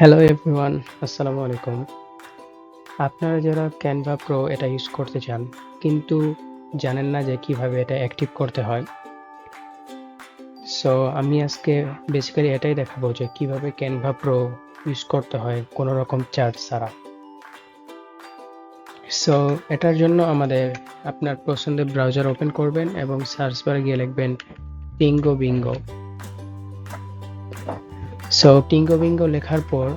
Hello everyone, আসসালামু আলাইকুম। আপনারা যারা ক্যানভা প্রো এটা ইউজ করতে চান কিন্তু জানেন না যে কিভাবে এটা অ্যাক্টিভ করতে হয়, সো আমি আজকে বেসিক্যালি এটাই দেখাবো যে কিভাবে ক্যানভা প্রো ইউজ করতে হয় কোনো রকম চার্জ ছাড়া। সো এটার জন্য আপনার পছন্দের ব্রাউজার ওপেন করবেন এবং সার্চ বারে গিয়ে লিখবেন 𝗙𝗂𝗡𝗙𝗂𝗡𝗙𝐵𝑖𝑛𝑔𝑜। সো 𝗙𝗙𝗡𝗡𝗙𝐵𝑖𝑛𝑔𝑜 লেখার পর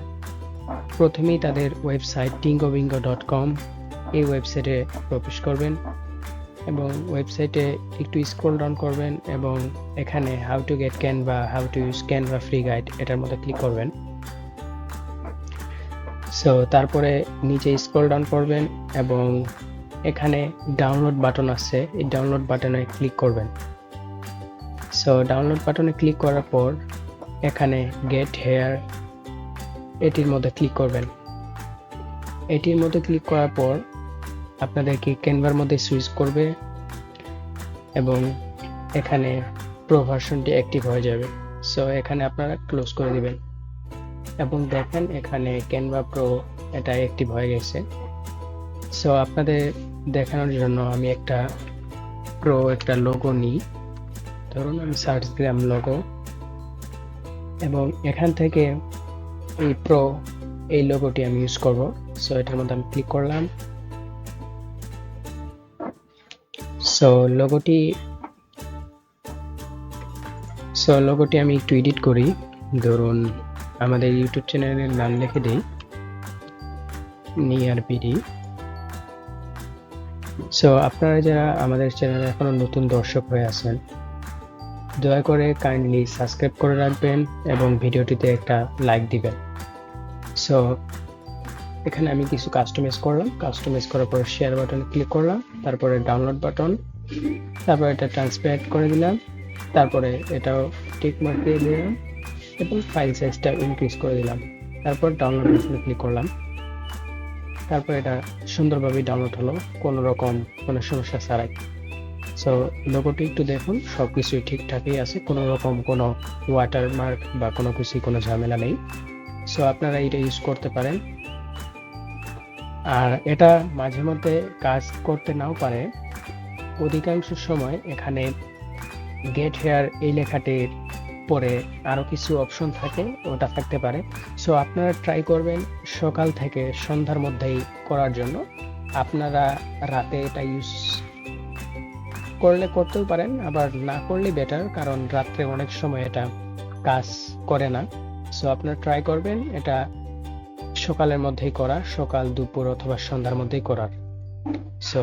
প্রথমেই তাদের ওয়েবসাইট 𝗙𝗂𝗡𝗙𝗂𝑐𝑜𝑚 এই ওয়েবসাইটে প্রবেশ করবেন এবং ওয়েবসাইটে একটু স্ক্রল ডাউন করবেন এবং এখানে how to get Canva, how to use Canva free guide এটার মধ্যে ক্লিক করবেন। সো তারপরে নিচে স্ক্রল ডাউন করবেন এবং এখানে ডাউনলোড বাটন আছে, এই ডাউনলোড বাটনে ক্লিক করবেন। সো ডাউনলোড বাটনে ক্লিক করার পর এখানে গেট হেয়ার এটির মধ্যে ক্লিক করবেন। এটির মধ্যে ক্লিক করার পর আপনাদেরকে ক্যানভার মধ্যে সুইচ করবে এবং এখানে প্রো ভার্সনটি অ্যাক্টিভ হয়ে যাবে। সো এখানে আপনারা ক্লোজ করে দিবেন এবং দেখেন এখানে ক্যানভা প্রো এটা অ্যাক্টিভ হয়ে গেছে। সো আপনাদের দেখানোর জন্য আমি একটা লোগো নিই। ধরুন আমি সার্চ দিলাম লোগো এবং এখান থেকে এই লোগোটি আমি ইউজ করব। সো এটার মধ্যে আমি ক্লিক করলাম। সো লোগোটি আমি একটু এডিট করি। ধরুন আমাদের ইউটিউব চ্যানেলের নাম লিখে দিই nearbd। সো আপনারা যারা আমাদের চ্যানেলে এখনো নতুন দর্শক হয়ে আছেন, দয়া করে কাইন্ডলি সাবস্ক্রাইব করে রাখবেন এবং ভিডিওটিতে একটা লাইক দিবেন। সো এখানে আমি কিছু কাস্টমাইজ করলাম। কাস্টমাইজ করার পর শেয়ার বাটনে ক্লিক করলাম, তারপরে ডাউনলোড বাটন, তারপরে এটা ট্রান্সপেরেন্ট করে দিলাম, তারপরে এটাও টিক মার্ক দিয়ে দিলাম এবং ফাইল সাইজটা ইনক্রিজ করে দিলাম। তারপর ডাউনলোড বাটনে ক্লিক করলাম। তারপর এটা সুন্দরভাবে ডাউনলোড হলো কোনো সমস্যা ছাড়াই। সো লোগোটি একটু দেখুন, সব কিছুই ঠিকঠাকই আছে, কোনো ওয়াটারমার্ক বা কোনো ঝামেলা নেই। সো আপনারা এটা ইউজ করতে পারেন। আর এটা মাঝে মধ্যে কাজ করতে নাও পারে, অধিকাংশ সময় এখানে গেট হেয়ার এই লেখাটির পরে আরও কিছু অপশন থাকে, ওটা থাকতে পারে। সো আপনারা ট্রাই করবেন সকাল থেকে সন্ধ্যার মধ্যেই করার জন্য। আপনারা রাতে এটা ইউজ করলে করতেও পারেন, আবার না করলে বেটার, কারণ রাত্রে অনেক সময় এটা কাজ করে না। সো আপনারা ট্রাই করবেন এটা সকালের মধ্যেই করা, সকাল দুপুর অথবা সন্ধ্যার মধ্যেই করার। সো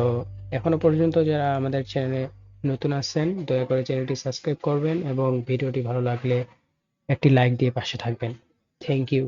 এখনো পর্যন্ত যারা আমাদের চ্যানেলে নতুন আছেন, দয়া করে চ্যানেলটি সাবস্ক্রাইব করবেন এবং ভিডিওটি ভালো লাগলে একটি লাইক দিয়ে পাশে থাকবেন। Thank you.